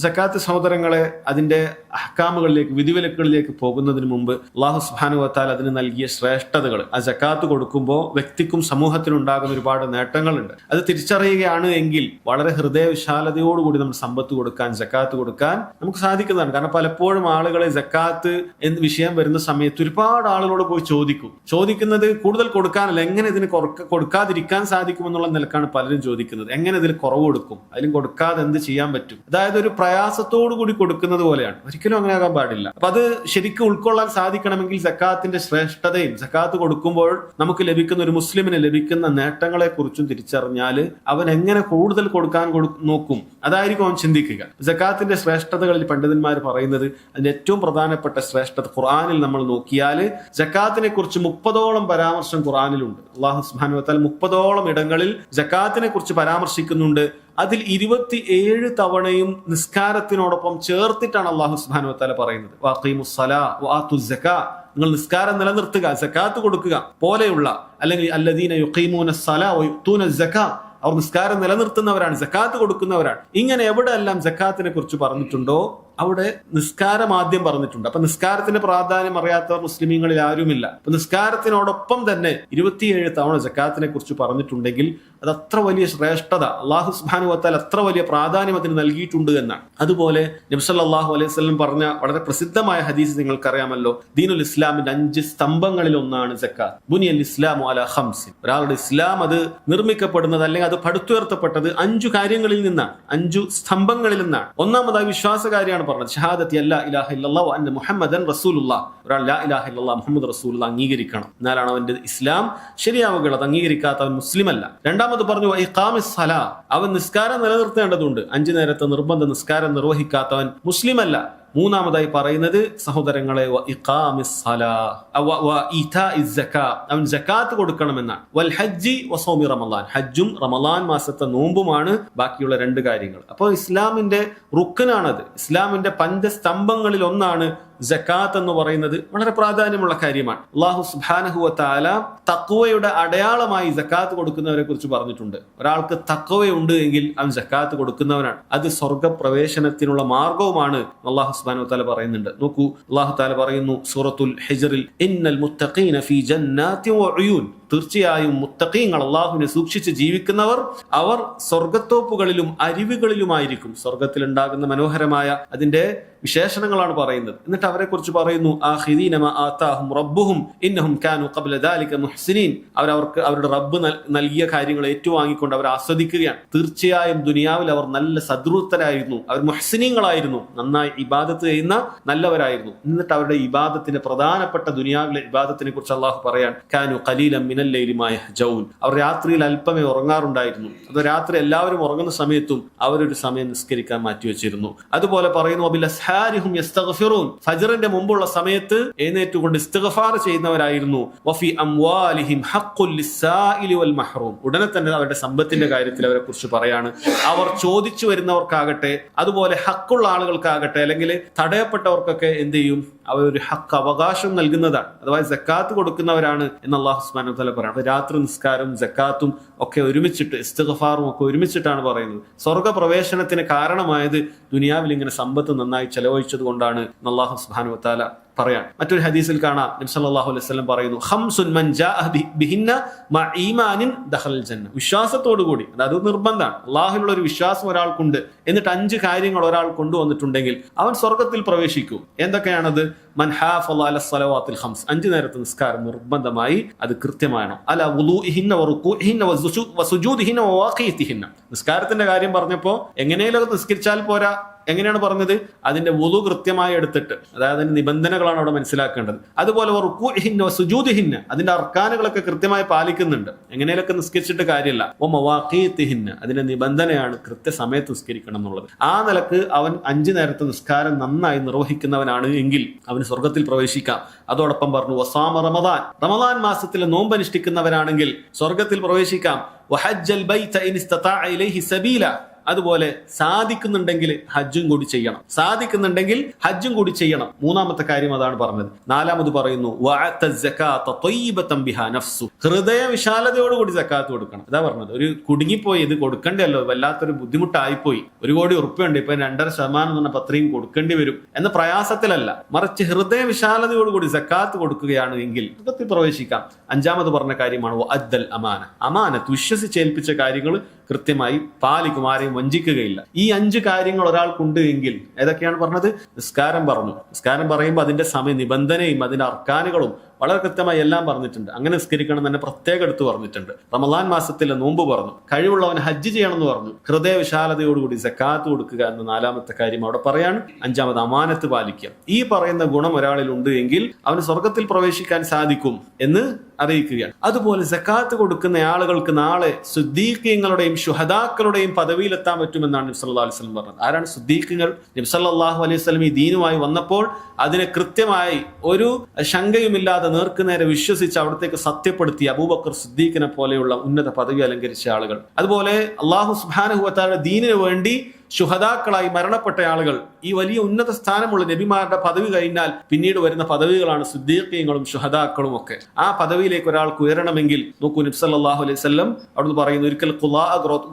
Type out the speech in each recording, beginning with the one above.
സക്കാത്ത് സഹോദരങ്ങളെ അതിന്റെ അഹ്കാമുകളിലേക്ക്, വിധിവിലക്കുകളിലേക്ക് പോകുന്നതിന് മുമ്പ് അല്ലാഹു സുബ്ഹാനഹു വ തആല അതിന് നൽകിയ ശ്രേഷ്ഠതകൾ, ആ സക്കാത്ത് കൊടുക്കുമ്പോൾ വ്യക്തിക്കും സമൂഹത്തിനും ഉണ്ടാകുന്ന ഒരുപാട് നേട്ടങ്ങളുണ്ട്. അത് തിരിച്ചറിയുകയാണ് എങ്കിൽ വളരെ ഹൃദയവിശാലതയോടുകൂടി നമ്മൾ സമ്പത്ത് കൊടുക്കാൻ, സക്കാത്ത് കൊടുക്കാൻ നമുക്ക് സാധിക്കുന്നതാണ്. കാരണം പലപ്പോഴും ആളുകളെ സക്കാത്ത് എന്ന വിഷയം വരുന്ന സമയത്ത് ഒരുപാട് ആളുകളോട് പോയി ചോദിക്കുന്നത് കൂടുതൽ കൊടുക്കാനല്ല, എങ്ങനെ ഇതിന് കൊടുക്കാതിരിക്കാൻ സാധിക്കുമെന്നുള്ള നിലക്കാണ് പലരും ചോദിക്കുന്നത്. എങ്ങനെ ഇതിൽ കുറവ് കൊടുക്കും, അതിലും കൊടുക്കാതെ എന്ത് ചെയ്യാൻ പറ്റും? അതായത് ഒരു പ്രയാസത്തോടു കൂടി കൊടുക്കുന്നത് പോലെയാണ്. ഒരിക്കലും അങ്ങനെ ആകാൻ പാടില്ല. അപ്പൊ അത് ശരിക്കും ഉൾക്കൊള്ളാൻ സാധിക്കണമെങ്കിൽ സക്കാത്തിന്റെ ശ്രേഷ്ഠതയും സക്കാത്ത് കൊടുക്കുമ്പോൾ നമുക്ക് ലഭിക്കുന്ന, ഒരു മുസ്ലിമിന് ലഭിക്കുന്ന നേട്ടങ്ങളെ കുറിച്ചും തിരിച്ചറിഞ്ഞാൽ അവൻ എങ്ങനെ കൂടുതൽ കൊടുക്കാൻ നോക്കും, അതായിരിക്കും അവൻ ചിന്തിക്കുക. സക്കാത്തിന്റെ ശ്രേഷ്ഠതകളിൽ പണ്ഡിതന്മാർ പറയുന്നത് അതിന്റെ ഏറ്റവും പ്രധാനപ്പെട്ട ശ്രേഷ്ഠത ഖുർആനിൽ നമ്മൾ നോക്കിയാൽ സക്കാത്തിനെ കുറിച്ച് 30ഓളം പരാമർശം ഖുർആനിലുണ്ട്. അല്ലാഹു സുബ്ഹാനഹു വ തആല 30ഓളം ഇടങ്ങളിൽ സക്കാത്തിനെ കുറിച്ച് പരാമർശിക്കുന്നുണ്ട്. അതിൽ 27 തവണയും നിസ്കാരത്തിനോടൊപ്പം ചേർത്തിട്ടാണ് അല്ലാഹു സുബ്ഹാനഹു വ തആല പറയുന്നത്. വഅഖീമുസ്സലാ വആതുസ്സകാ, നിങ്ങൾ നിസ്കാരം നിലനിർത്തുക, സക്കാത്ത് കൊടുക്കുക പോലെയുള്ള, അല്ലെങ്കിൽ അല്ലദീന യുഖീമൂനസ്സലാ വയുഅ്തൂനസ്സകാ, അവർ നിസ്കാരം നിലനിർത്തുന്നവരാണ്, സക്കാത്ത് കൊടുക്കുന്നവരാണ്. ഇങ്ങനെ എവിടെയെല്ലാം സക്കാത്തിനെ കുറിച്ച് പറഞ്ഞിട്ടുണ്ടോ അവിടെ നിസ്കാരം ആദ്യം പറഞ്ഞിട്ടുണ്ട്. അപ്പൊ നിസ്കാരത്തിന്റെ പ്രാധാന്യം അറിയാത്തവർ മുസ്ലിമീങ്ങളിൽ ആരുമില്ല. അപ്പൊ നിസ്കാരത്തിനോടൊപ്പം തന്നെ 27 തവണ സക്കാത്തിനെ കുറിച്ച് പറഞ്ഞിട്ടുണ്ടെങ്കിൽ അത് അത്ര വലിയ ശ്രേഷ്ഠത, അല്ലാഹു സുബ്ഹാനഹു വ തആല അത്ര വലിയ പ്രാധാന്യം അതിന് നൽകിയിട്ടുണ്ട് എന്നാണ്. അതുപോലെ നബി സല്ലല്ലാഹു അലൈഹി വസല്ലം പറഞ്ഞ വളരെ പ്രസിദ്ധമായ ഹദീസ് നിങ്ങൾക്കറിയാമല്ലോ. ദീനുൽ ഇസ്ലാമിന്റെ 5 സ്തംഭങ്ങളിൽ ഒന്നാണ് സക്കാത്ത്. ബുനിയൽ ഇസ്ലാമു അലാ ഖംസിൻ. ഒരാളുടെ ഇസ്ലാം അത് നിർമ്മിക്കപ്പെടുന്നത്, അല്ലെങ്കിൽ അത് പടുത്തുയർത്തപ്പെട്ടത് 5 കാര്യങ്ങളിൽ നിന്നാണ്, 5 സ്തംഭങ്ങളിൽ നിന്നാണ്. ഒന്നാമതായി വിശ്വാസകാര്യാണ് പറഞ്ഞത്, ഷഹാദത്തി അല്ലാ ഇലാഹ ഇല്ലല്ലാഹു വഅന്ന മുഹമ്മദൻ റസൂലുള്ളാഹ്. ഒരാൾ ലാ ഇലാഹ ഇല്ലല്ലാഹ് മുഹമ്മദ് റസൂലുള്ളാഹ് അംഗീകരിക്കണം, എന്നാലാണ് അവന്റെ ഇസ്ലാം ശരിയാവുകയുള്ളത്. അത് അംഗീകരിക്കാത്ത അവൻ മുസ്ലിം അല്ല. രണ്ടാമത് പറഞ്ഞു ഇഖാമിസ് സലാ, അവൻ നിസ്കാരം നിലനിർത്തേണ്ടതുണ്ട്. 5 നേരത്തെ നിർബന്ധ നിസ്കാരം നിർവഹിക്കാത്തവൻ മുസ്ലിം അല്ല. മൂന്നാമതായി പറയുന്നത് സഹോദരങ്ങളെ അവൻ സക്കാത്ത് കൊടുക്കണമെന്നാണ്. വൽ ഹജ്ജി വസൗമി റമളാൻ, ഹജ്ജും റമളാൻ മാസത്തെ നോമ്പുമാണ് ബാക്കിയുള്ള 2 കാര്യങ്ങൾ. അപ്പോൾ ഇസ്ലാമിന്റെ റുക്കനാണത്, ഇസ്ലാമിന്റെ പഞ്ചസ്തംഭങ്ങളിൽ ഒന്നാണ് സക്കാത്ത് എന്ന് പറയുന്നത്. വളരെ പ്രാധാന്യമുള്ള കാര്യമാണ്. അല്ലാഹു സുബ്ഹാനഹു വ തആല തഖ്വയുടെ അടയാളമായി സക്കാത്ത് കൊടുക്കുന്നവരെ കുറിച്ച് പറഞ്ഞിട്ടുണ്ട്. ഒരാൾക്ക് തഖ്വയുണ്ട് എങ്കിൽ അവൻ സക്കാത്ത് കൊടുക്കുന്നവനാണ്. അത് സ്വർഗ്ഗപ്രവേശനത്തിനുള്ള മാർഗവുമാണ് അല്ലാഹു സുബ്ഹാനഹു വ തആല പറയുന്നുണ്ട്. നോക്കൂ, അല്ലാഹു തആല പറയുന്നു സൂറത്തുൽ ഹിജ്റിൽ, ഇന്നൽ മുത്തഖീന ഫീ ജന്നാതി വഉയൂൻ, തീർച്ചയായും മുത്തഖീങ്ങൾ, അല്ലാഹുവിനെ സൂക്ഷിച്ച് ജീവിക്കുന്നവർ, അവർ സ്വർഗ്ഗത്തോപ്പുകളിലും അരുവികളിലുമായിരിക്കും. സ്വർഗ്ഗത്തിൽ ഉണ്ടാകുന്ന മനോഹരമായ അതിന്റെ വിശേഷണങ്ങളാണ് പറയുന്നത്. എന്നിട്ട് അവരെ കുറിച്ച് പറയുന്നു, ആഖിദീന മാ ആതാഹും റബ്ബുഹും ഇന്നഹും കാനൂ ഖബ്ല ദാലിക മുഹ്സിനീൻ, അവർക്ക് അവരുടെ റബ്ബ് നൽകിയ കാര്യങ്ങൾ ഏറ്റുവാങ്ങിക്കൊണ്ട് അവർ ആസ്വദിക്കുകയാണ്. തീർച്ചയായും ദുനിയാവിൽ അവർ നല്ല സദ്വൃത്തരായിരുന്നു, അവർ മുഹ്സിനീങ്ങളായിരുന്നു, നന്നായി ഇബാദത്ത് ചെയ്യുന്ന നല്ലവരായിരുന്നു. എന്നിട്ട് അവരുടെ ഇബാദത്തിന്റെ പ്രധാനപ്പെട്ട ദുനിയാവിലെ ഇബാദത്തിനെ കുറിച്ച് അല്ലാഹു പറയാൻ, കാനൂ ഖലീലൻ മിനൽ ലൈലി മാ യഹ്ജഊൻ, അവർ രാത്രിയിൽ അല്പമേ ഉറങ്ങാറുണ്ടായിരുന്നു. അത് രാത്രി എല്ലാവരും ഉറങ്ങുന്ന സമയത്തും അവരൊരു സമയം നിസ്കരിക്കാൻ മാറ്റിവെച്ചിരുന്നു. അതുപോലെ പറയുന്നു വബിൽഅസ്ഹാരിഹും യസ്തഗ്ഫിറൂൻ, ഫജ്റിന്റെ മുമ്പുള്ള സമയത്ത് എഴുന്നേറ്റുകൊണ്ട് ഇസ്തിഗ്ഫാർ ചെയ്യുന്നവരായിരുന്നു. വഫി അംവാലിഹിം ഹഖ്ഖുൽ ലിസ്സായിലി വൽ മഹ്റൂം, ഉടനെ തന്നെ അവരുടെ സമ്പത്തിന്റെ കാര്യത്തിൽ അവരെ കുറിച്ച് പറയാണ്. അവർ ചോദിച്ചു വരുന്നവർക്കാകട്ടെ, അതുപോലെ ഹക്കുള്ള ആളുകൾക്കാകട്ടെ, അല്ലെങ്കിൽ തടയപ്പെട്ടവർക്കൊക്കെ എന്ത് ചെയ്യും, അവരൊരു ഹക്ക് അവകാശം നൽകുന്നതാണ്. അഥവാ സക്കാത്ത് കൊടുക്കുന്നവരാണ് എന്ന് അല്ലാഹു സുബ്ഹാനഹു വ തആല പറയുന്നത്. രാത്രി നിസ്കാരം സക്കാത്തും ഒക്കെ ഒരുമിച്ചിട്ട്, ഇസ്തിഗ്ഫാറും ഒക്കെ ഒരുമിച്ചിട്ടാണ് പറയുന്നത്. സ്വർഗ്ഗപ്രവേശനത്തിന് കാരണമായത് ദുനിയാവിൽ ഇങ്ങനെ സമ്പത്ത് നന്നായി ചെലവഴിച്ചത് കൊണ്ടാണ് അല്ലാഹു സുബ്ഹാനഹു വ തആല പറയാൻ. മറ്റൊരു ഹദീസിൽ കാണാം, നബി സല്ലല്ലാഹു അലൈഹി വസല്ലം പറയുന്നു, ഖംസുൻ മൻ ജാഅ ബിഹിന്ന മഅ ഈമാനിൻ ദഖലൽ ജന്ന, വിശ്വാസത്തോടു കൂടി, അതായത് നിർബന്ധമാണ്, അല്ലാഹുവിലുള്ള ഒരു വിശ്വാസം ഒരാൾക്കുണ്ട്, എന്നിട്ട് 5 കാര്യങ്ങൾ ഒരാൾ കൊണ്ടുവന്നിട്ടുണ്ടെങ്കിൽ അവൻ സ്വർഗ്ഗത്തിൽ പ്രവേശിക്കും. എന്തൊക്കെയാണത്? മൻ ഹാഫള അല സ്വലവാത്തിൽ ഖംസ്, 5 നേരത്തെ നിസ്കാരം നിർബന്ധമായി അത് കൃത്യമാണ്. അല വുളൂഇഹിന്ന വറുകൂഇഹിന്ന വസുജൂദിഹിന്ന വവാഖിയതിഹിന്ന, നിസ്കാരത്തിന്റെ കാര്യം പറഞ്ഞപ്പോ എങ്ങനെയൊക്കെ നിസ്കരിച്ചാൽ പോരാ, എങ്ങനെയാണ് പറഞ്ഞത്? അതിന്റെ വുളു കൃത്യമായി എടുത്തിട്ട്, അതായത് അതിന്റെ നിബന്ധനകളാണ് അവിടെ മനസ്സിലാക്കേണ്ടത്. അതുപോലെ റുകൂഇഹിന്ന സുജൂദിഹിന്ന, അതിന്റെ അർക്കാനുകളൊക്കെ കൃത്യമായി പാലിക്കുന്നുണ്ട്. എങ്ങനെയൊക്കെ നിസ്കരിച്ചിട്ട് കാര്യമില്ല. മവാഖീതിഹിന്ന, അതിന്റെ നിബന്ധനയാണ് കൃത്യസമയത്ത് നിസ്കരിക്കണം എന്നുള്ളത്. ആ നിലക്ക് അവൻ 5 നേരത്തെ നിസ്കാരം നന്നായി നിർവഹിക്കുന്നവനാണ് എങ്കിൽ അവന് സ്വർഗ്ഗത്തിൽ പ്രവേശിക്കാം. അതോടൊപ്പം പറഞ്ഞു വസാമ റമദാൻ, റമദാൻ മാസത്തിൽ നോമ്പ് അനുഷ്ഠിക്കുന്നവരാണെങ്കിൽ സ്വർഗ്ഗത്തിൽ പ്രവേശിക്കാം. വഹജ്ജൽ ബൈത ഇൻ ഇസ്തതാഅ ഇലൈഹി സബീല, അതുപോലെ സാധിക്കുന്നുണ്ടെങ്കിൽ ഹജ്ജും കൂടി ചെയ്യണം. സാധിക്കുന്നുണ്ടെങ്കിൽ ഹജ്ജും കൂടി ചെയ്യണം. മൂന്നാമത്തെ കാര്യം അതാണ് പറഞ്ഞത്. നാലാമത് പറയുന്നു ഹൃദയ വിശാലതയോടുകൂടി സക്കാത്ത് കൊടുക്കണം. അതാ പറഞ്ഞത്. ഒരു കുടുങ്ങിപ്പോയി ഇത് കൊടുക്കണ്ടല്ലോ, വല്ലാത്തൊരു ബുദ്ധിമുട്ടായിപ്പോയി, 1 കോടി ഉറുപ്പ്യുണ്ട്, ഇപ്പൊ 2.5% എന്ന് പറഞ്ഞ പത്രയും കൊടുക്കേണ്ടി വരും എന്ന പ്രയാസത്തിലല്ല, മറിച്ച് ഹൃദയ വിശാലതയോടുകൂടി സക്കാത്ത് കൊടുക്കുകയാണ് എങ്കിൽ സുഖത്തിൽ പ്രവേശിക്കാം. അഞ്ചാമത് പറഞ്ഞ കാര്യമാണ് അദ്ദൽ അമാന. അമാനത്ത്, വിശ്വസിച്ചേൽപ്പിച്ച കാര്യങ്ങൾ കൃത്യമായി പാലിക്കും, ആരെയും വഞ്ചിക്കുകയില്ല. ഈ 5 കാര്യങ്ങൾ ഒരാൾക്കുണ്ട് എങ്കിൽ, ഏതൊക്കെയാണ് പറഞ്ഞത്? നിസ്കാരം പറഞ്ഞു. നിസ്കാരം പറയുമ്പോൾ അതിന്റെ സമയ നിബന്ധനയും അതിന്റെ അർക്കാനുകളും വളരെ കൃത്യമായി എല്ലാം പറഞ്ഞിട്ടുണ്ട്. അങ്ങനെ നിസ്കരിക്കണം തന്നെ പ്രത്യേകം എടുത്ത് പറഞ്ഞിട്ടുണ്ട്. റമളാൻ മാസത്തിലെ നോമ്പ് പറഞ്ഞു. കഴിവുള്ളവൻ ഹജ്ജ് ചെയ്യണം എന്ന് പറഞ്ഞു. ഹൃദയ വിശാലതയോടുകൂടി സക്കാത്ത് കൊടുക്കുക എന്ന 4ാമത്തെ കാര്യം അവിടെ പറയാണ്. 5ാമത് അമാനത്ത് പാലിക്കുക. ഈ പറയുന്ന ഗുണം ഒരാളിൽ ഉണ്ട് എങ്കിൽ അവന് സ്വർഗത്തിൽ പ്രവേശിക്കാൻ സാധിക്കും എന്ന് അറിയിക്കുകയാണ്. അതുപോലെ സക്കാത്ത് കൊടുക്കുന്ന ആളുകൾക്ക് നാളെ സുദ്ദീഖീങ്ങളുടെയും ശുഹദാക്കളുടെയും പദവിയിലെത്താൻ പറ്റുമെന്നാണ് നബി സല്ലല്ലാഹു അലൈഹി വസല്ലം പറഞ്ഞത്. ആരാണ് സുദ്ദീഖീങ്ങൾ? നബി സല്ലല്ലാഹു അലൈഹി വസല്ലം ഈ ദീനുമായി വന്നപ്പോൾ അതിനെ കൃത്യമായി ഒരു ശങ്കയുമില്ലാതെ നേർക്കുനേരെ വിശ്വസിച്ച് അവിടത്തേക്ക് സത്യപ്പെടുത്തി അബൂബക്കർ സിദ്ദീഖിനെ പോലെയുള്ള ഉന്നത പദവി അലങ്കരിച്ച ആളുകൾ. അതുപോലെ അല്ലാഹു സുബ്ഹാനഹു വ തആല ദീനിനു വേണ്ടി ശുഹദാക്കളായി മരണപ്പെട്ട ആളുകൾ, ഈ വലിയ ഉന്നത സ്ഥാനമുള്ള നബിമാരുടെ പദവി കഴിഞ്ഞാൽ പിന്നീട് വരുന്ന പദവികളാണ് സിദ്ദീഖീങ്ങളും ശുഹദാക്കളും ഒക്കെ. ആ പദവിയിലേക്ക് ഒരാൾക്ക് ഉയരണമെങ്കിൽ നോക്കൂ, നബി സല്ലല്ലാഹു അലൈഹി വസല്ലം അവിടുന്ന് പറയുന്നു, ഒരിക്കൽ ഖുലാ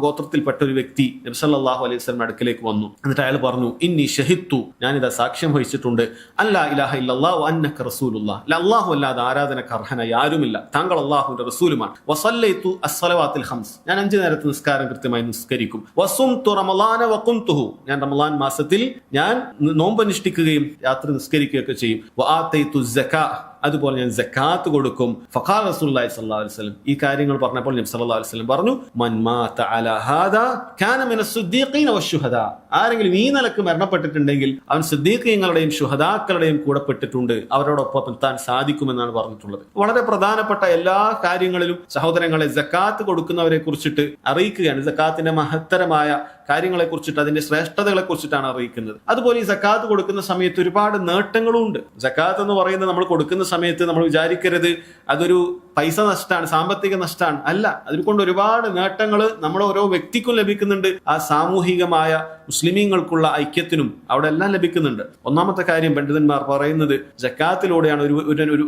ഗോത്രത്തിൽപ്പെട്ട ഒരു വ്യക്തി നബി സല്ലല്ലാഹു അലൈഹി വസല്ലം അടുക്കലേക്ക് വന്നു. എന്നിട്ട് അയാൾ പറഞ്ഞു, ഇന്നി ഷഹിദ്തു, ഞാനിതാ സാക്ഷ്യം വഹിച്ചിട്ടുണ്ട്, അല്ലാ ഇലാഹ ഇല്ലല്ലാഹു വ അന്നക റസൂലുള്ളാഹ്, അല്ലാഹു അല്ലാതെ ആരാധനക്ക് അർഹനായി ആരുമില്ല, താങ്കൾ അല്ലാഹുവിന്റെ റസൂലുമാണ്. വസല്ലൈതു അസ്സലവാത്തിൽ ഖംസ്, ഞാൻ 5 നേരത്തെ നിസ്കാരം കൃത്യമായി നിസ്കരിക്കും. വസുംതു റമളാന വഖുംതുഹു, ഞാൻ റമളാൻ മാസത്തിൽ ഞാൻ നോമ്പനുഷ്ഠിക്കുകയും രാത്രി നിസ്കരിക്കുകയൊക്കെ ചെയ്യും. വആതൈതു സക്കാ, അതുപോലെ ഞാൻ സക്കാത്ത് കൊടുക്കും. ഫഖാല റസൂലുള്ളാഹി സ്വല്ലല്ലാഹു അലൈഹി വസല്ലം, ഈ കാര്യങ്ങൾ പറഞ്ഞപ്പോൾ നബി സല്ലല്ലാഹു അലൈഹി വസല്ലം പറഞ്ഞു, മൻ മാത അലാ ഹാദാ കാന മിനസ് സുദ്ദീഖീന വശുഹദാ, ആരെങ്കിലും ഈ നിലക്ക് മരണപ്പെട്ടിട്ടുണ്ടെങ്കിൽ അവൻ സിദ്ദീഖീങ്ങളുടെയും ശുഹദാക്കളുടെയും കൂടെ പെട്ടിട്ടുണ്ട്, അവരോടൊപ്പം എത്താൻ സാധിക്കുമെന്നാണ് പറഞ്ഞിട്ടുള്ളത്. വളരെ പ്രധാനപ്പെട്ട എല്ലാ കാര്യങ്ങളിലും സഹോദരങ്ങളെ സക്കാത്ത് കൊടുക്കുന്നവരെ കുറിച്ചിട്ട് അറിയിക്കുകയാണ്. സക്കാത്തിന്റെ മഹത്തരമായ കാര്യങ്ങളെ കുറിച്ചിട്ട്, അതിന്റെ ശ്രേഷ്ഠതകളെ കുറിച്ചിട്ടാണ് അറിയിക്കുന്നത്. അതുപോലെ ഈ സക്കാത്ത് കൊടുക്കുന്ന സമയത്ത് ഒരുപാട് നേട്ടങ്ങളും ഉണ്ട്. സക്കാത്ത് എന്ന് പറയുന്നത് നമ്മൾ കൊടുക്കുന്ന സമയത്ത് നമ്മൾ വിചാരിക്കരുത് അതൊരു പൈസ നഷ്ടമാണ്, സാമ്പത്തിക നഷ്ടമാണ്. അല്ല, അതിനെക്കൊണ്ട് ഒരുപാട് നേട്ടങ്ങൾ നമ്മുടെ ഓരോ വ്യക്തിക്കും ലഭിക്കുന്നുണ്ട്. ആ സാമൂഹികമായ മുസ്ലിമീങ്ങൾക്കുള്ള ഐക്യത്തിനും അവിടെ എല്ലാം ലഭിക്കുന്നുണ്ട്. ഒന്നാമത്തെ കാര്യം പണ്ഡിതന്മാർ പറയുന്നത് സക്കാത്തിലൂടെയാണ്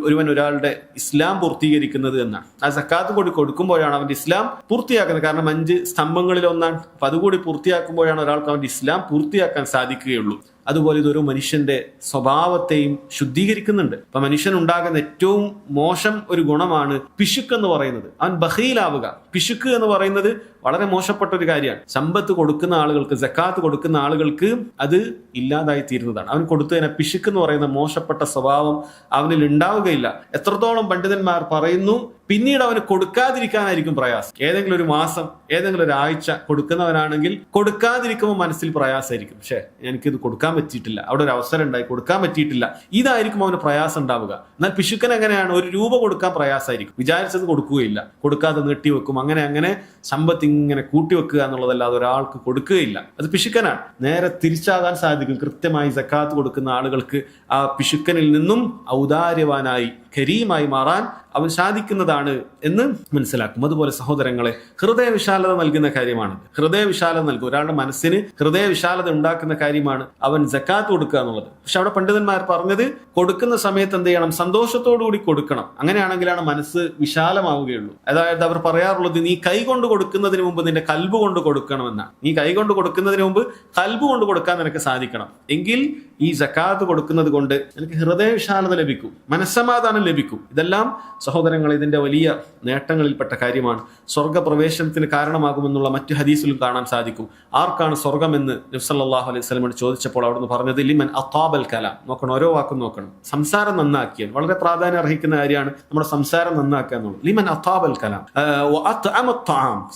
ഒരുവൻ ഒരാളുടെ ഇസ്ലാം പൂർത്തീകരിക്കുന്നത് എന്നാണ്. ആ സക്കാത്ത് കൂടി കൊടുക്കുമ്പോഴാണ് അവന്റെ ഇസ്ലാം പൂർത്തിയാക്കുന്നത്. കാരണം 5 സ്തംഭങ്ങളിൽ ഒന്നാണ്. അപ്പൊ അതുകൂടി പൂർത്തിയാക്കുമ്പോഴാണ് ഒരാൾക്ക് അവന്റെ ഇസ്ലാം പൂർത്തിയാക്കാൻ സാധിക്കുകയുള്ളൂ. അതുപോലെ ഇതൊരു മനുഷ്യന്റെ സ്വഭാവത്തെയും ശുദ്ധീകരിക്കുന്നുണ്ട്. അപ്പൊ മനുഷ്യൻ ഉണ്ടാകുന്ന ഏറ്റവും മോശം ഒരു ഗുണമാണ് പിശുക്ക് എന്ന് പറയുന്നത്. അവൻ ബഖീലാവുക. പിശുക്ക് എന്ന് പറയുന്നത് വളരെ മോശപ്പെട്ട ഒരു കാര്യമാണ്. സമ്പത്ത് കൊടുക്കുന്ന ആളുകൾക്ക്, സക്കാത്ത് കൊടുക്കുന്ന ആളുകൾക്ക് അത് ഇല്ലാതായി തീരുന്നതാണ്. അവൻ കൊടുത്തതിനെ പിശുക്ക് എന്ന് പറയുന്ന മോശപ്പെട്ട സ്വഭാവം അവനിൽ ഉണ്ടാവുകയില്ല. എത്രത്തോളം പണ്ഡിതന്മാർ പറയുന്നു, പിന്നീട് അവന് കൊടുക്കാതിരിക്കാനായിരിക്കും പ്രയാസം. ഏതെങ്കിലും ഒരു മാസം, ഏതെങ്കിലും ഒരു ആഴ്ച കൊടുക്കുന്നവനാണെങ്കിൽ കൊടുക്കാതിരിക്കുമ്പോൾ മനസ്സിൽ പ്രയാസമായിരിക്കും. പക്ഷേ എനിക്കിത് കൊടുക്കാൻ പറ്റിയിട്ടില്ല, അവിടെ ഒരു അവസരം ഉണ്ടായി കൊടുക്കാൻ പറ്റിയിട്ടില്ല, ഇതായിരിക്കും അവന് പ്രയാസം ഉണ്ടാവുക. എന്നാൽ പിശുക്കൻ എങ്ങനെയാണ്? 1 രൂപ കൊടുക്കാൻ പ്രയാസമായിരിക്കും, വിചാരിച്ചത് കൊടുക്കുകയില്ല, കൊടുക്കാതെ നീട്ടിവെക്കും. അങ്ങനെ സമ്പത്ത് ഇങ്ങനെ കൂട്ടിവെക്കുക എന്നുള്ളതല്ലാതെ ഒരാൾക്ക് കൊടുക്കുകയില്ല. അത് പിശുക്കനാണ്. നേരെ തിരിച്ചാകാൻ സാധിക്കും. കൃത്യമായി സക്കാത്ത് കൊടുക്കുന്ന ആളുകൾക്ക് ആ പിശുക്കനിൽ നിന്നും ഔദാര്യവാനായി കരീമായി മാറാൻ അവൻ സാധിക്കുന്നതാണ് എന്ന് മനസ്സിലാക്കും. അതുപോലെ സഹോദരങ്ങളെ, ഹൃദയ വിശാലത നൽകുന്ന കാര്യമാണ്. ഹൃദയ വിശാലത നൽകും. ഒരാളുടെ മനസ്സിന് ഹൃദയ വിശാലത ഉണ്ടാക്കുന്ന കാര്യമാണ് അവൻ സക്കാത്ത് കൊടുക്കുക എന്നുള്ളത്. പക്ഷെ അവിടെ പണ്ഡിതന്മാർ പറഞ്ഞത്, കൊടുക്കുന്ന സമയത്ത് എന്ത് ചെയ്യണം? സന്തോഷത്തോടുകൂടി കൊടുക്കണം. അങ്ങനെയാണെങ്കിലാണ് മനസ്സ് വിശാലമാവുകയുള്ളൂ. അതായത് അവർ പറയാറുള്ളത്, നീ കൈ കൊണ്ട് കൊടുക്കുന്നതിന് മുമ്പ് നിന്റെ കൽബ് കൊണ്ട് കൊടുക്കണമെന്നാണ്. നീ കൈ കൊണ്ട് കൊടുക്കുന്നതിന് മുമ്പ് കൽബ് കൊണ്ട് കൊടുക്കാൻ നിനക്ക് സാധിക്കണം. എങ്കിൽ ഈ സക്കാത്ത് കൊടുക്കുന്നത് കൊണ്ട് എനിക്ക് ഹൃദയ വിശാലത ലഭിക്കും, മനസ്സമാധാനം ലഭിക്കും. ഇതെല്ലാം സഹോദരങ്ങൾ ഇതിന്റെ വലിയ നേട്ടങ്ങളിൽപ്പെട്ട കാര്യമാണ്. സ്വർഗപ്രവേശനത്തിന് കാരണമാകുമെന്നുള്ള മറ്റു ഹദീസിലും കാണാൻ സാധിക്കും. ആർക്കാണ് സ്വർഗമെന്ന് നബി സല്ലല്ലാഹു അലൈഹി വസല്ലമയോട് ചോദിച്ചപ്പോൾ അവിടുന്ന് പറഞ്ഞത്, ലിമൻ അത്താബൽ കലാം. നോക്കണം, ഓരോ വാക്കും നോക്കണം. സംസാരം നന്നാക്കിയാൽ വളരെ പ്രാധാന്യം അർഹിക്കുന്ന കാര്യമാണ് നമ്മുടെ സംസാരം നന്നാക്കുക എന്നുള്ളത്. ലിമൻ അത്താബൽ കലാം,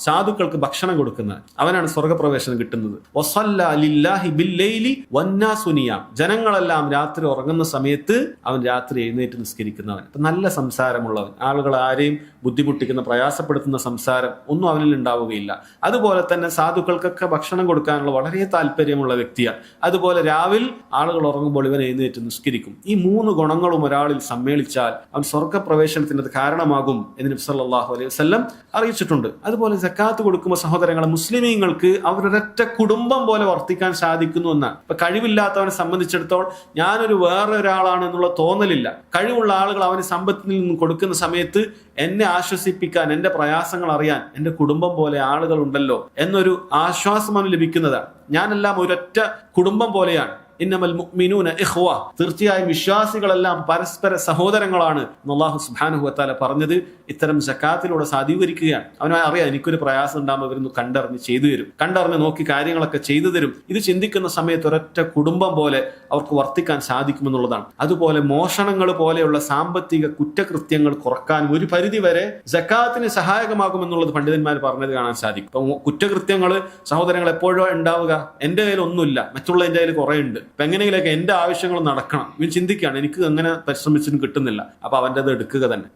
സാധുക്കൾക്ക് ഭക്ഷണം കൊടുക്കുന്ന അവനാണ് സ്വർഗപ്രവേശനം കിട്ടുന്നത്. വസല്ല ലില്ലാഹി ബില്ലൈലി വന്നാസു നിയാം, ജനങ്ങളെല്ലാം രാത്രി ഉറങ്ങുന്ന സമയത്ത് അവൻ രാത്രി എഴുന്നേറ്റ് നിസ്കരിക്കുന്നവൻ. അപ്പൊ നല്ല സംസാരമുള്ളവൻ, ആളുകൾ ആരെയും ബുദ്ധിമുട്ടിക്കുന്ന പ്രയാസപ്പെടുത്തുന്ന സംസാരം ഒന്നും അവനിൽ ഉണ്ടാവുകയില്ല. അതുപോലെ തന്നെ സാധുക്കൾക്കൊക്കെ ഭക്ഷണം കൊടുക്കാനുള്ള വളരെ താല്പര്യമുള്ള വ്യക്തിയാണ്. അതുപോലെ രാവിലെ ആളുകൾ ഉറങ്ങുമ്പോൾ ഇവൻ എഴുന്നേറ്റ് നിസ്കരിക്കും. ഈ 3 ഗുണങ്ങളും ഒരാളിൽ സമ്മേളിച്ചാൽ അവൻ സ്വർഗപ്രവേശനത്തിന് അത് കാരണമാകും എന്ന് നബി സല്ലല്ലാഹു അലൈഹി വസല്ലം അറിയിച്ചിട്ടുണ്ട്. അതുപോലെ സക്കാത്ത് കൊടുക്കുമ്പോൾ സഹോദരങ്ങളെ, മുസ്ലിമീങ്ങൾക്ക് അവരൊരൊറ്റ കുടുംബം പോലെ വർത്തിക്കാൻ സാധിക്കുന്നു എന്നാണ്. ഇപ്പൊ കഴിവില്ലാത്തവനെ സംബന്ധിച്ചിടത്തോളം ഞാനൊരു വേറെ ഒരാളാണ് എന്നുള്ള തോന്നലില്ല. കഴിവുള്ള ആളുകൾ അവന് സമ്പത്തിൽ നിന്നും കൊടുക്കുന്ന സമയത്ത് എന്നെ ആശ്വസിപ്പിക്കാൻ, എന്റെ പ്രയാസങ്ങൾ അറിയാൻ എന്റെ കുടുംബം പോലെ ആളുകൾ ഉണ്ടല്ലോ എന്നൊരു ആശ്വാസം അവന് ലഭിക്കുന്നതാണ്. ഞാനെല്ലാം ഒരൊറ്റ കുടുംബം പോലെയാണ്. ഇന്നമൽ മുഅ്മിനൂന ഇഖ്വ, തീർച്ചയായും വിശ്വാസികളെല്ലാം പരസ്പര സഹോദരങ്ങളാണ് എന്ന് അല്ലാഹു സുബ്ഹാനഹു വ തആല പറഞ്ഞത് ഇത്തരം സക്കാത്തിലൂടെ സാധൂകരിക്കുകയാണ്. അവന് അറിയാം എനിക്കൊരു പ്രയാസം ഉണ്ടാകുമ്പോൾ അവരൊന്ന് കണ്ടറിഞ്ഞ് ചെയ്തു തരും, കണ്ടറിഞ്ഞ് നോക്കി കാര്യങ്ങളൊക്കെ ചെയ്തു തരും. ഇത് ചിന്തിക്കുന്ന സമയത്ത് ഒരൊറ്റ കുടുംബം പോലെ അവർക്ക് വർത്തിക്കാൻ സാധിക്കുമെന്നുള്ളതാണ്. അതുപോലെ മോഷണങ്ങൾ പോലെയുള്ള സാമ്പത്തിക കുറ്റകൃത്യങ്ങൾ കുറക്കാൻ ഒരു പരിധി വരെ സക്കാത്തിന് സഹായകമാകുമെന്നുള്ളത് പണ്ഡിതന്മാർ പറഞ്ഞത് കാണാൻ സാധിക്കും. ഇപ്പൊ കുറ്റകൃത്യങ്ങൾ സഹോദരങ്ങൾ എപ്പോഴോ ഉണ്ടാവുക, എന്റെ കയ്യിൽ ഒന്നുമില്ല, മറ്റുള്ളതിന്റെ കയ്യിൽ കുറെ ഉണ്ട്, അപ്പൊ എങ്ങനെയെങ്കിലൊക്കെ എന്റെ ആവശ്യങ്ങൾ നടക്കണം. ഇവൻ ചിന്തിക്കുകയാണ് എനിക്ക് അങ്ങനെ പരിശ്രമിച്ചിട്ടും കിട്ടുന്നില്ല, അപ്പൊ അവന്റെ അത് എടുക്കുക തന്നെ.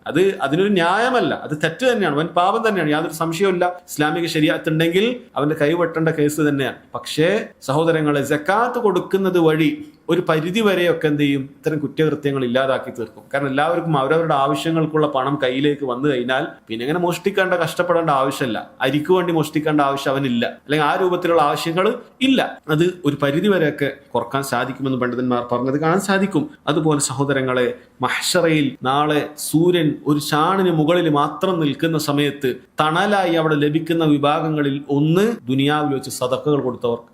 അതിനൊരു ന്യായമല്ല, അത് തെറ്റ് തന്നെയാണ്, അവൻ പാപം തന്നെയാണ്, യാതൊരു സംശയമില്ല. ഇസ്ലാമിക ശരീഅത്ത് ഉണ്ടെങ്കിൽ അവന്റെ കൈവെട്ടേണ്ട കേസ് തന്നെയാണ്. പക്ഷേ സഹോദരങ്ങളെ, സക്കാത്ത് കൊടുക്കുന്നത് വഴി ഒരു പരിധി വരെയൊക്കെ എന്ത് ചെയ്യും, ഇത്തരം കുറ്റകൃത്യങ്ങൾ ഇല്ലാതാക്കി തീർക്കും. കാരണം എല്ലാവർക്കും അവരവരുടെ ആവശ്യങ്ങൾക്കുള്ള പണം കയ്യിലേക്ക് വന്നു കഴിഞ്ഞാൽ പിന്നെ ഇങ്ങനെ മോഷ്ടിക്കേണ്ട, കഷ്ടപ്പെടേണ്ട ആവശ്യമില്ല. അരിക്ക് വേണ്ടി മോഷ്ടിക്കേണ്ട ആവശ്യം അവനില്ല, അല്ലെങ്കിൽ ആ രൂപത്തിലുള്ള ആവശ്യങ്ങൾ ഇല്ല. അത് ഒരു പരിധി വരെയൊക്കെ കുറക്കാൻ സാധിക്കുമെന്ന് പണ്ഡിതന്മാർ പറഞ്ഞത് കാണാൻ സാധിക്കും. അതുപോലെ സഹോദരങ്ങളെ, മഹ്ശറയിൽ നാളെ സൂര്യൻ ഒരു ചാണിന് മുകളിൽ മാത്രം നിൽക്കുന്ന സമയത്ത് തണലായി അവിടെ ലഭിക്കുന്ന വിഭാഗങ്ങളിൽ ഒന്ന് ദുനിയാവിൽ വെച്ച് സദഖകൾ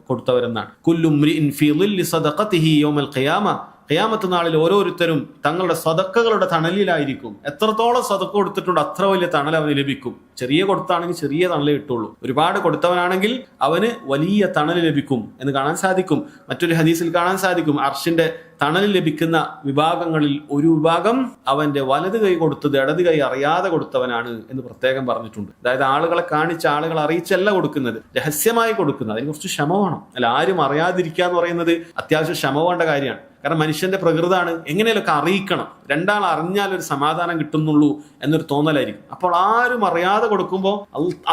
കൊടുത്തവരെന്നാണ്. കുല്ലു മ്രിഇൻ ഫീ ളില്ലി സദഖതിഹി യൗമൽ ഖിയാമ, ഖിയാമത്ത് നാളിൽ ഓരോരുത്തരും തങ്ങളുടെ സദഖകളുടെ തണലിലായിരിക്കും. എത്രത്തോളം സദഖ കൊടുത്തിട്ടുണ്ട് അത്ര വലിയ തണൽ അവന് ലഭിക്കും. ചെറിയ കൊടുത്താണെങ്കിൽ ചെറിയ തണലേ കിട്ടുള്ളൂ, ഒരുപാട് കൊടുത്തവനാണെങ്കിൽ അവന് വലിയ തണൽ ലഭിക്കും എന്ന് കാണാൻ സാധിക്കും. മറ്റൊരു ഹദീസിൽ കാണാൻ സാധിക്കും, അർശിന്റെ തണലിൽ ലഭിക്കുന്ന വിഭാഗങ്ങളിൽ ഒരു വിഭാഗം അവന്റെ വലത് കൈ കൊടുത്തത് ഇടത് കൈ അറിയാതെ കൊടുത്തവനാണ് എന്ന് പ്രത്യേകം പറഞ്ഞിട്ടുണ്ട്. അതായത് ആളുകളെ കാണിച്ച്, ആളുകളെ അറിയിച്ചല്ല കൊടുക്കുന്നത്, രഹസ്യമായി കൊടുക്കുന്നത്. അതിന് കുറച്ച് ക്ഷമ വേണം. അല്ല, ആരും അറിയാതിരിക്കുക എന്ന് പറയുന്നത് അത്യാവശ്യം ക്ഷമ വേണ്ട കാര്യമാണ്. കാരണം മനുഷ്യന്റെ പ്രകൃതാണ് എങ്ങനെയൊക്കെ അറിയിക്കണം. രണ്ടാൾ അറിഞ്ഞാൽ ഒരു സമാധാനം കിട്ടുന്നുള്ളൂ എന്നൊരു തോന്നലായിരിക്കും. അപ്പോൾ ആരും അറിയാതെ കൊടുക്കുമ്പോൾ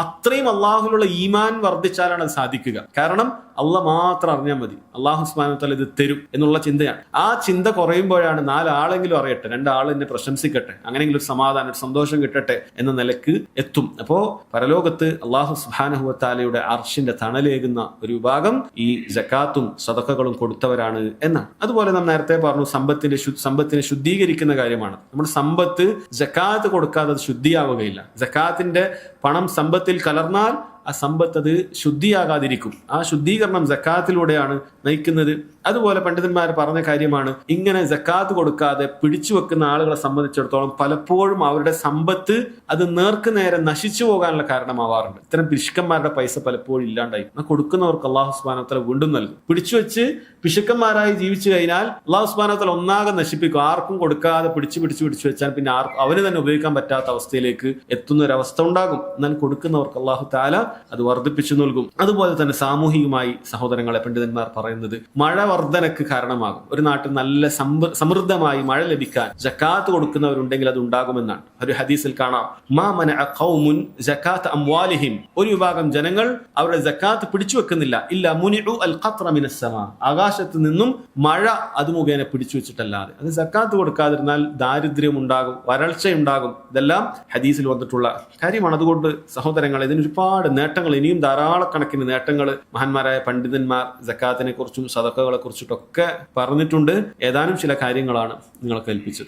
അത്രയും അള്ളാഹുലുള്ള ഈമാൻ വർദ്ധിച്ചാലാണ് അത് സാധിക്കുക. കാരണം അള്ളാഹ് മാത്രം അറിഞ്ഞാൽ മതി, അള്ളാഹു സുബ്ഹാനഹു വ തആല ഇത് തരും എന്നുള്ള ചിന്തയാണ്. ആ ചിന്ത കുറയുമ്പോഴാണ് 4 ആളെങ്കിലും അറിയട്ടെ, 2 ആൾ എന്നെ പ്രശംസിക്കട്ടെ, അങ്ങനെയെങ്കിലും ഒരു സമാധാനം, ഒരു സന്തോഷം കിട്ടട്ടെ എന്ന നിലക്ക് എത്തും. അപ്പോ പരലോകത്ത് അള്ളാഹു സുബ്ഹാനഹു വ തആലയുടെ അർശിന്റെ തണലേകുന്ന ഒരു വിഭാഗം ഈ സക്കാത്തും സദഖകളും കൊടുത്തവരാണ് എന്നാണ്. അതുപോലെ നാം നേരത്തെ പറഞ്ഞു, സമ്പത്തിനെ ശുദ്ധീകരിക്കുന്ന കാര്യമാണ്. നമ്മുടെ സമ്പത്ത് സക്കാത്ത് കൊടുക്കാതെ അത് ശുദ്ധിയാവുകയില്ല. സക്കാത്തിന്റെ പണം സമ്പത്തിൽ കലർന്നാൽ ആ സമ്പത്ത് അത് ശുദ്ധിയാകാതിരിക്കും. ആ ശുദ്ധീകരണം സക്കാത്തിലൂടെയാണ് നയിക്കുന്നത്. അതുപോലെ പണ്ഡിതന്മാർ പറഞ്ഞ കാര്യമാണ്, ഇങ്ങനെ സക്കാത്ത് കൊടുക്കാതെ പിടിച്ചു വെക്കുന്ന ആളുകളെ സംബന്ധിച്ചിടത്തോളം പലപ്പോഴും അവരുടെ സമ്പത്ത് അത് നേർക്ക് നേരെ നശിച്ചു പോകാനുള്ള കാരണമാവാറുണ്ട്. ഇത്തരം പിശുക്കന്മാരുടെ പൈസ പലപ്പോഴും ഇല്ലാണ്ടായി. കൊടുക്കുന്നവർക്ക് അല്ലാഹു സുബ്ഹാനഹു വ തആല വീണ്ടും നൽകും. പിടിച്ചു വെച്ച് പിശുക്കന്മാരായി ജീവിച്ചു കഴിഞ്ഞാൽ അല്ലാഹു സുബ്ഹാനഹു വ തആല ഒന്നാകെ നശിപ്പിക്കും. ആർക്കും കൊടുക്കാതെ പിടിച്ചു വെച്ചാൽ പിന്നെ അവന് തന്നെ ഉപയോഗിക്കാൻ പറ്റാത്ത അവസ്ഥയിലേക്ക് എത്തുന്ന ഒരു അവസ്ഥ ഉണ്ടാകും. എന്നാൽ കൊടുക്കുന്നവർക്ക് അല്ലാഹു തആല അത് വർദ്ധിപ്പിച്ചു നൽകും. അതുപോലെ തന്നെ സാമൂഹികമായി സഹോദരങ്ങളെ, പണ്ഡിതന്മാർ പറയുന്നത് മഴ വർധനക്ക് കാരണമാകും. ഒരു നാട്ടിൽ നല്ല സമൃദ്ധമായി മഴ ലഭിക്കാൻ സക്കാത്ത് കൊടുക്കുന്നവരുണ്ടെങ്കിൽ അത് ഉണ്ടാകുമെന്നാണ്. ഒരു ഹദീസിൽ കാണാം, മാ മനഅ ഖൗമുൻ സകാത്ത് അംവാലിഹിം, ഒരു വിഭാഗം ജനങ്ങൾ അവരുടെ സക്കാത്ത് പിടിച്ചു വെക്കുന്നില്ല, ഇല്ല മുനിഉ അൽ ഖത്ര മിനസ് സമാ, ആകാശത്ത് നിന്നും മഴ അത് മുഖേന പിടിച്ചു വെച്ചിട്ടല്ലാതെ. അത് സക്കാത്ത് കൊടുക്കാതിരുന്നാൽ ദാരിദ്ര്യം ഉണ്ടാകും, വരൾച്ചയുണ്ടാകും. ഇതെല്ലാം ഹദീസിൽ വന്നിട്ടുള്ള കാര്യമാണ്. അതുകൊണ്ട് സഹോദരങ്ങൾ, ഇതിന് ഒരുപാട് നേട്ടങ്ങൾ, ഇനിയും ധാരാളക്കണക്കിന് നേട്ടങ്ങൾ മഹാന്മാരായ പണ്ഡിതന്മാർ സക്കാത്തിനെ കുറിച്ചും സദഖകളെ കുറിച്ചിട്ടൊക്കെ പറഞ്ഞിട്ടുണ്ട്. ഏതാനും ചില കാര്യങ്ങളാണ് നിങ്ങൾക്ക് ഏൽപ്പിച്ചത്.